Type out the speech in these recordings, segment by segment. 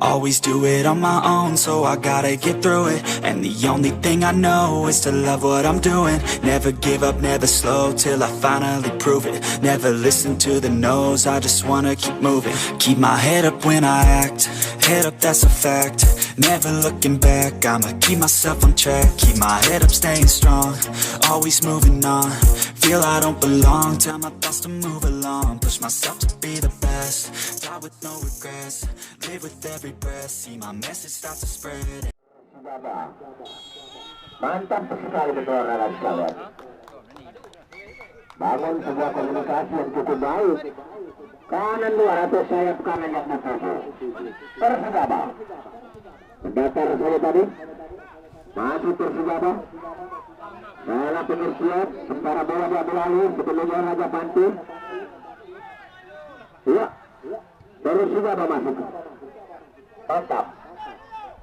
Always do it on my own, so I gotta get through it. And the only thing I know is to love what I'm doing. Never give up, never slow, till I finally prove it. Never listen to the no's, I just wanna keep moving. Keep my head up when I act, head up, that's a fact. Never looking back, I'ma keep myself on track. Keep my head up, staying strong, always moving on. Feel I don't belong, tell my thoughts to move along. Push myself to be the best, die with no regrets. Live with every breath, see my message start to spread. Mantap sekali betul rekan sekalian. Bangun sebuah komunikasi yang cukup baik. Kanan luar atau sayap kanan yang dituju. Persegaba. Datar saya tadi. Masih Persegaba. Bola pengertian, sementara bola berlalu sebelumnya Raja Panti. Ya, Persegaba masuk. Mantap.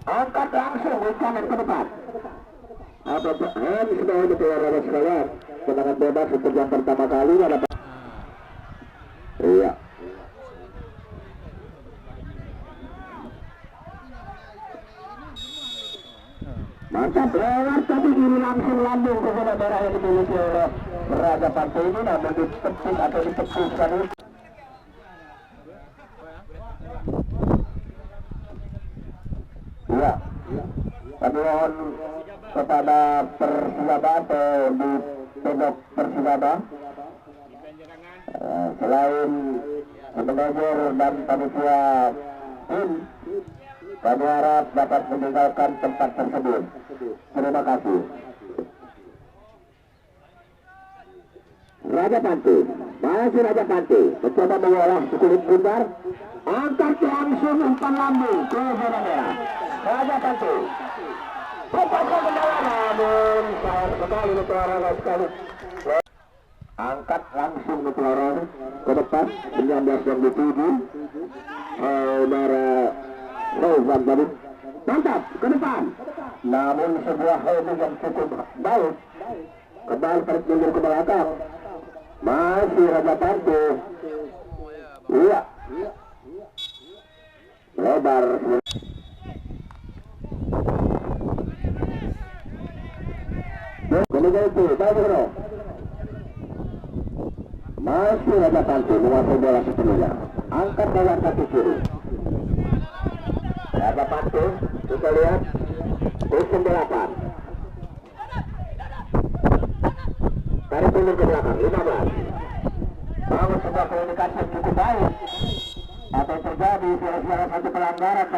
Angkat langsung ke kanan ke depan. Apa sudah betul rekan sekalian. Tendangan bebas untuk yang pertama kali ada. Iya. Mantap lewat tapi ini langsung lambung ke zona merah yang dimiliki oleh Raja Pantai ini, namun ditepuk atau ditepuskan. Iya. Kami mohon kepada Persibaba atau di pondok Persibaba, selain manajer dan panitia tim, kami harap dapat meninggalkan tempat tersebut. Terima kasih. Raja Panti, masih Raja Panti mencoba mengolah kulit bundar, angkat langsung umpan lambung ke zona merah. Raja Panti lepaskan ke dalam, namun sayang sekali Mutiara sekali. Angkat langsung Mutiara ke depan, 19 yang dituju saudara Rozan tadi. Mantap ke depan, namun sebuah heading yang cukup baik, kembali tarik mundur ke belakang. Masih Raja Panti. Iya, lebar. Kemudian itu, Bagro. Masih Raja Panti menguasai bola sepenuhnya. Angkat bola kaki kiri. Raja Panti, kita lihat 08. Tarik mundur ke belakang, 15. Bangun sebuah komunikasi yang cukup baik. Apa yang terjadi, suara-suara satu pelanggaran.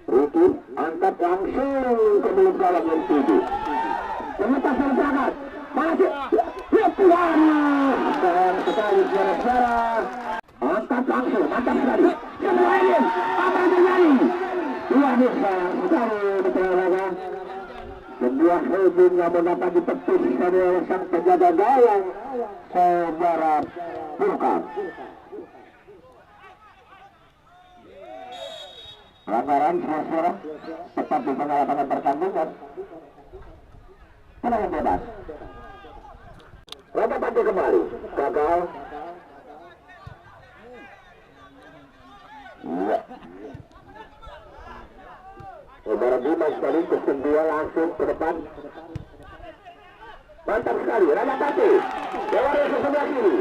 Ricky angkat langsung ke mulut gawang yang tujuh. Pemetasan berangkat, masuk, Tuhan, sayang sekali suara-suara. Angkat langsung, mantap sekali. Semua ini, apa yang terjadi? Tuhan, sayang sekali, betul-betul. Sebuah heading yang dapat ditepis oleh sang penjaga gawang, saudara Burkan. Pelanggaran suara-suara tetap di tengah lapangan pertandingan. Tendangan bebas. Raja Panti kembali, gagal. Iya. Saudara Dimas tadi kedua langsung ke depan. Mantap sekali, Raja Panti. Lewat ke sebelah kiri.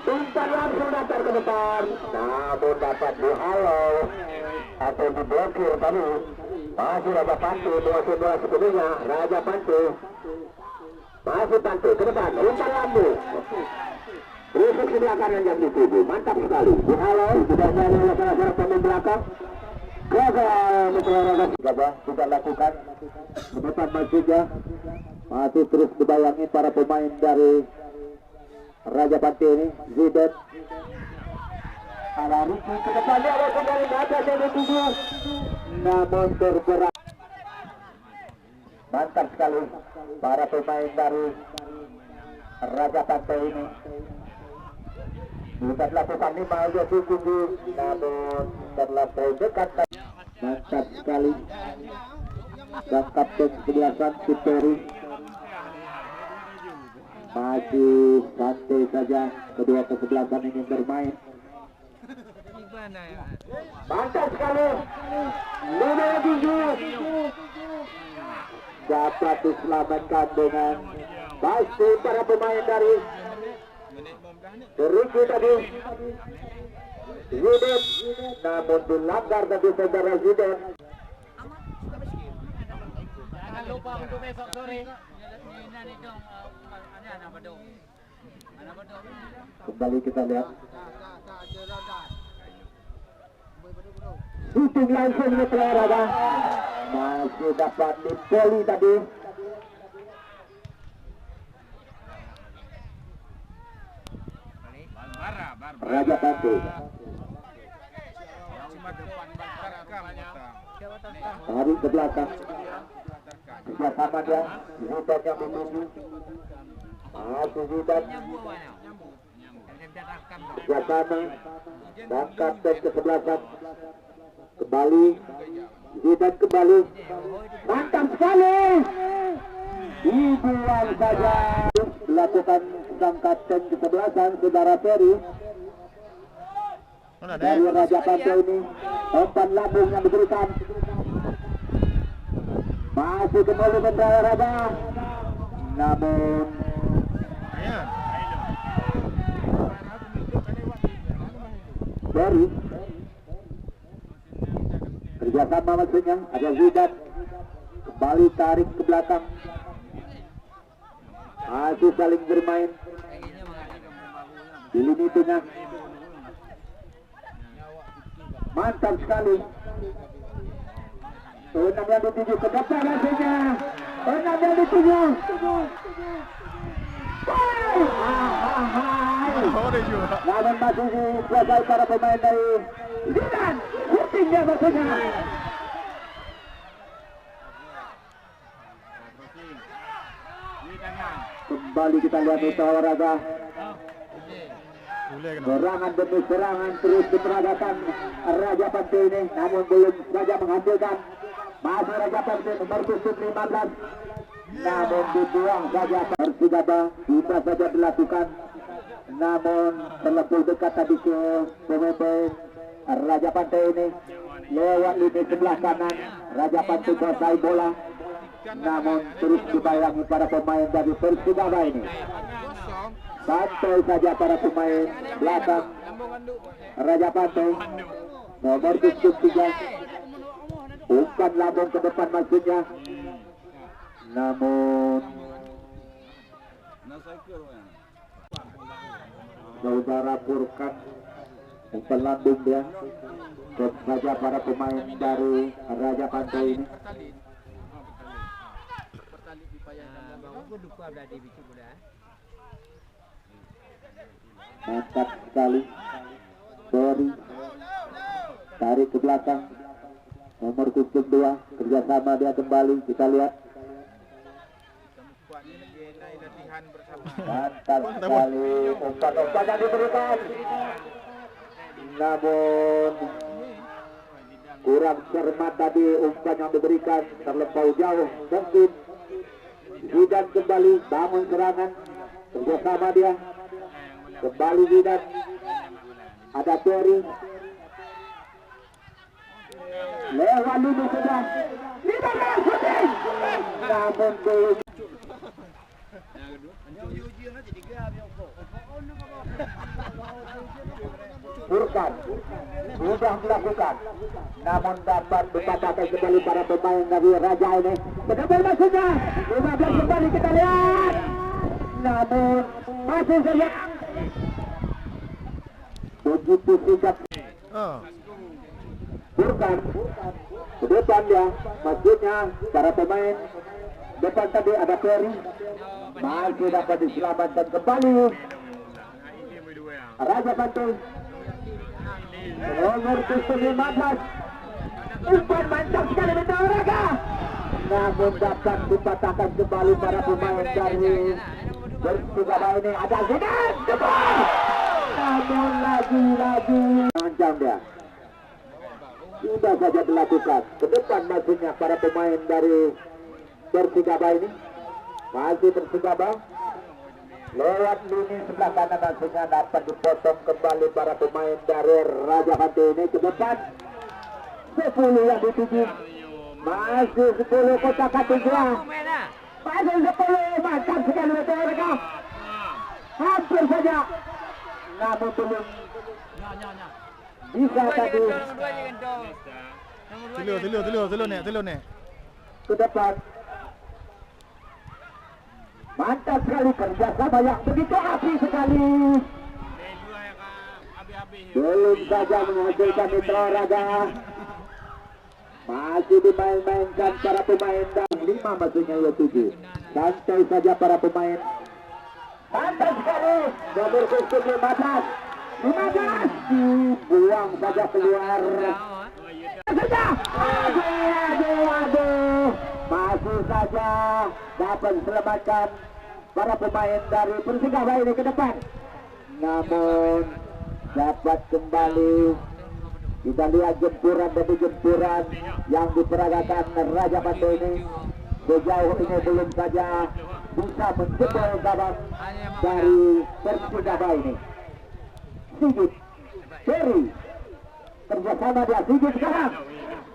Umpan langsung datar ke depan. Namun dapat dihalau atau diblokir tadi. Masih Raja Panti, bola sepenuhnya. Raja Panti. Masih Panti ke depan, umpan lambung. Rusuk sebelah kanan yang dituju. Mantap sekali. Dihalau, tidak ada oleh salah-salah pemain belakang. Gagal Mutiara sudah lakukan di depan masjidnya. Masih terus dibayangi para pemain dari Raja Panti ini. Zidane ala Riki ke depannya, ada kembali ke atas yang dituju, namun tergerak. Mantap sekali para pemain dari Raja Panti ini. Sudah lakukan 5 aja dituju, namun terlampau dekat. sekali. Dan kapten kesebelasan Superi masih santai saja, kedua kesebelasan ini bermain. Mantap sekali, 5-7 dapat diselamatkan dengan pasti para pemain dari Riki tadi. Zidane namun dilanggar tadi saudara Zidane. Jangan lupa untuk besok sore. Kembali kita lihat shooting langsung ke olahraga, masih dapat dipoli tadi. Raja Batu tarik ke belakang, kerjasama dia, Zidane yang menuju, masih Zidane kerjasama dan kapten kesebelasan kembali, Zidane kembali, mantap sekali, dibuang saja, dilakukan sang kapten kesebelasan saudara Ferry. Dari Raja Batu ini umpan lambung yang diberikan, masih kembali ke Raja, namun Ferry kerjasama maksudnya, ada Zidane kembali tarik ke belakang, masih saling bermain di lini tengah. Mantap sekali, 6 yang dituju ke depan maksudnya, 6 yang dituju. Namun masih dikuasai para pemain dari Zidane, shootingnya maksudnya. Kembali kita lihat itu olahraga, serangan demi serangan terus diperagakan Raja Batu ini, namun belum saja menghasilkan. Masih Raja Batu nomor 15, namun dibuang saja. Persibaba bisa saja dilakukan, namun terlalu dekat tadi ke pemain Raja Batu ini, lewat lini sebelah kanan. Raja Batu kuasai bola, namun terus dibayangi para pemain dari Persibaba ini. Santai saja para pemain belakang Raja Batu nomor 23, umpan lambung ke depan maksudnya, namun saudara Purkan umpan lambung dia, dan saja para pemain dari Raja Batu ini. Mantap sekali, Ferry tarik ke belakang, nomor 2 kerjasama dia kembali, kita lihat. Mantap sekali, umpan-umpan yang diberikan, namun kurang cermat tadi umpan yang diberikan, terlampau jauh. Mungkin Zidane kembali bangun serangan, kerjasama dia kembali Zidane, ada Ferry lewat lini sudah, Zidane shooting, namun belum. Purkan sudah dilakukan, namun dapat dipatahkan kembali para pemain dari Raja ini. Benar maksudnya 15 kembali kita lihat, namun masih saja begitu sikap Purkan ke depan dia, maksudnya para pemain depan tadi ada Ferry, masih dapat diselamatkan kembali Raja Batu nomor 15, umpan mantap sekali bintang olahraga, namun dapat dipatahkan kembali para pemain dari Persibaba ini. Ada Zidane depan, namun lagi-lagi mengancam dia. sudah saja dilakukan. Ke depan maksudnya para pemain dari Persikaba ini. Masih Persikaba. Lewat lini sebelah kanan maksudnya dapat dipotong kembali para pemain dari Raja Batu ini. Ke depan 10 yang dituju. Masih 10 kotak ketiga. Masih 10. Mantap sekali mereka. Hampir saja. Namun belum bisa tadi. Telur nih. Ke depan. Mantap sekali kerjasama yang begitu api sekali. Belum saja menghasilkan Mitra Raga. Masih dimain-mainkan para pemain dan 5 maksudnya ya 7. Santai saja para pemain. Mantap sekali. Nomor 15. 15 dibuang saja keluar. Aduh. Masih saja dapat selamatkan para pemain dari Persikaba ini ke depan. Namun dapat kembali. Kita lihat jempuran demi jempuran yang diperagakan Raja Batu ini. Sejauh ini belum saja bisa menjebol gawang dari Persikaba ini. Sigit, Ferry, kerjasama dia Sigit sekarang.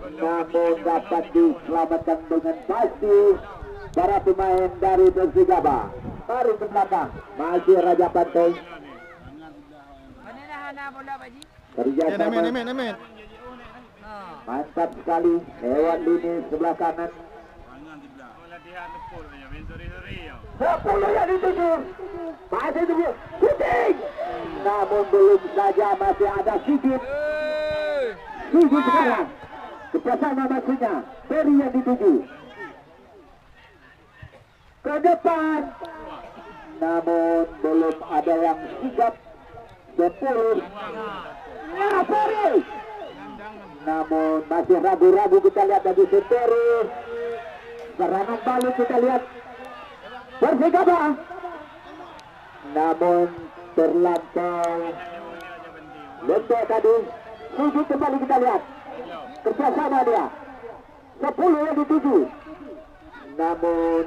Namun dapat diselamatkan dengan pasti para pemain dari Persikaba. Tarik ke belakang, masih Raja Pantai. Kerjasama mantap sekali lewat lini sebelah kanan. 10 yang dituju. Masih tuju. Shooting. Namun belum saja masih ada Sigit. Sigit sekarang. Kerjasama maksudnya Ferry yang dituju. Ke depan. Namun belum ada yang sigap. 10. Ya Ferry. Namun masih ragu-ragu kita lihat dari Ferry. Serangan balik kita lihat Persikaba. Namun terlampau lentok tadi. Sujud kembali kita lihat kerjasama dia 10 yang dituju. Namun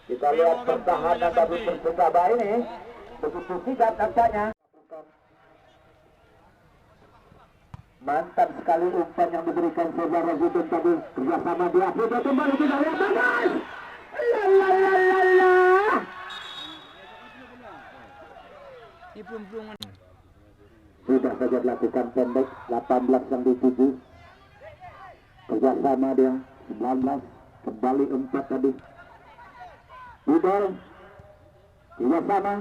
kita lihat pertahanan dari Persikaba ini begitu sigap nampaknya. Mantap sekali umpan yang diberikan saudara Zidane tadi. Kerjasama dia sudah kembali kita lihat bagus. Sudah saja dilakukan pendek 18 yang dituju. Kerjasama dia 19 kembali 4 tadi. Udol kerjasama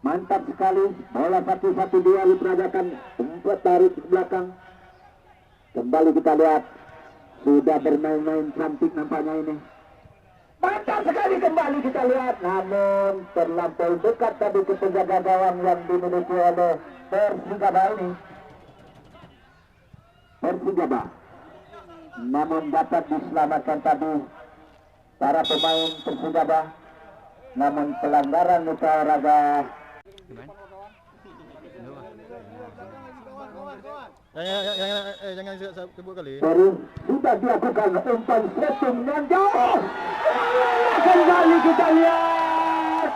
mantap sekali. Bola 1-1-2 diperagakan. 4 tarik ke belakang. Kembali kita lihat sudah bermain-main cantik nampaknya ini. Mantap sekali kembali kita lihat. Namun terlampau dekat tadi ke penjaga gawang yang dimiliki oleh Persikaba ini. Persikaba. Namun dapat diselamatkan tadi para pemain Persikaba. Namun pelanggaran Mitra Raga. Jangan sebut kali. Baru sudah dilakukan umpan setting yang jauh. Kembali kita lihat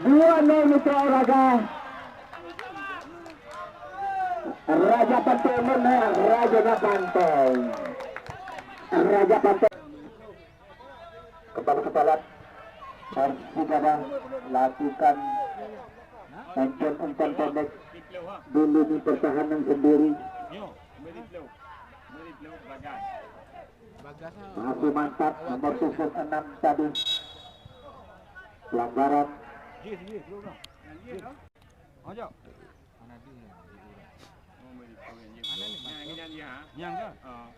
2-0 Mitra Raga. Raja Pantai menang. Raja Pantai. Raja Pantai. Kembali kita lihat Persikaba lakukan umpan pendek di lini pertahanan sendiri. Masih mantap nomor 6 tadi. Pelanggaran.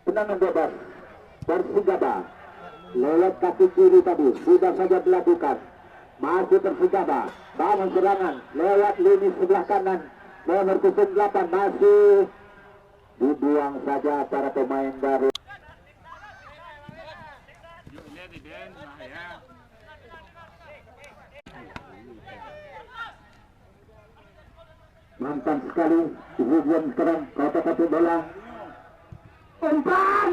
Tendangan bebas Persikaba lewat kaki kiri tadi sudah saja dilakukan. Masih Persikaba bangun serangan lewat lini sebelah kanan. Nomor 08 masih dibuang saja para pemain dari Mantap sekali. Kemudian sekarang kotak bola. Umpan.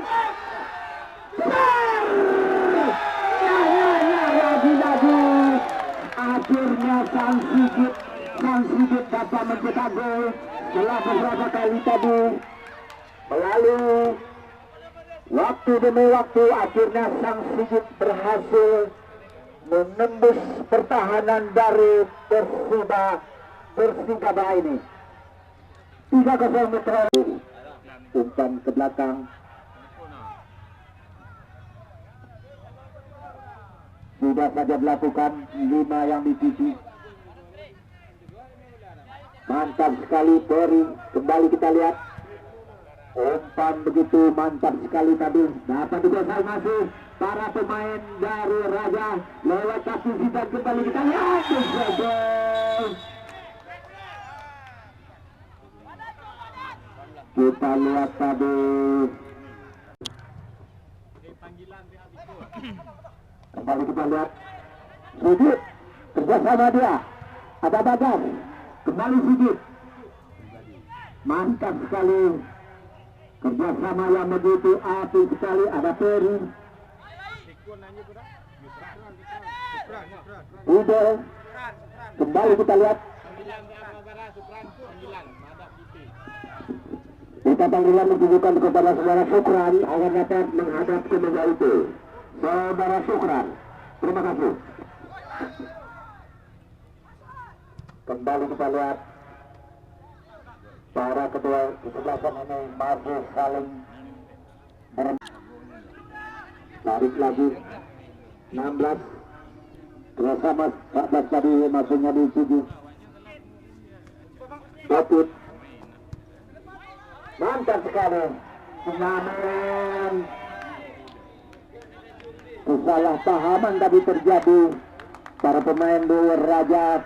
Lagi-lagi akhirnya Sang Sigit dapat mencetak gol setelah beberapa kali tadi melalui waktu demi waktu. Akhirnya Sang Sigit berhasil menembus pertahanan dari Persikaba ini. 3-0 Metro. Umpan ke belakang. Sudah saja dilakukan 5 yang dituju. Mantap sekali Peri. Kembali kita lihat. Umpan begitu mantap sekali tadi. Dapat dikuasai masih para pemain dari Raja. Lewat kaki Zidane kembali kita lihat. Gol. Kita lihat tadi. Kembali kita lihat Sigit kerjasama dia, ada Bagas, kembali Sigit, mantap sekali kerjasama yang begitu api sekali. Ada Peri, Udo, kembali kita lihat. Kita panggilan ditujukan kepada saudara Syukran agar dapat menghadap ke meja itu. Saudara Syukran, terima kasih. Kembali kita lihat para kedua di sebelah sana ini masih saling tarik lagi 16 bersama 14 tadi masuknya di 7. Dapat mantap sekali pengamen. Kesalahpahaman tadi terjadi para pemain Raja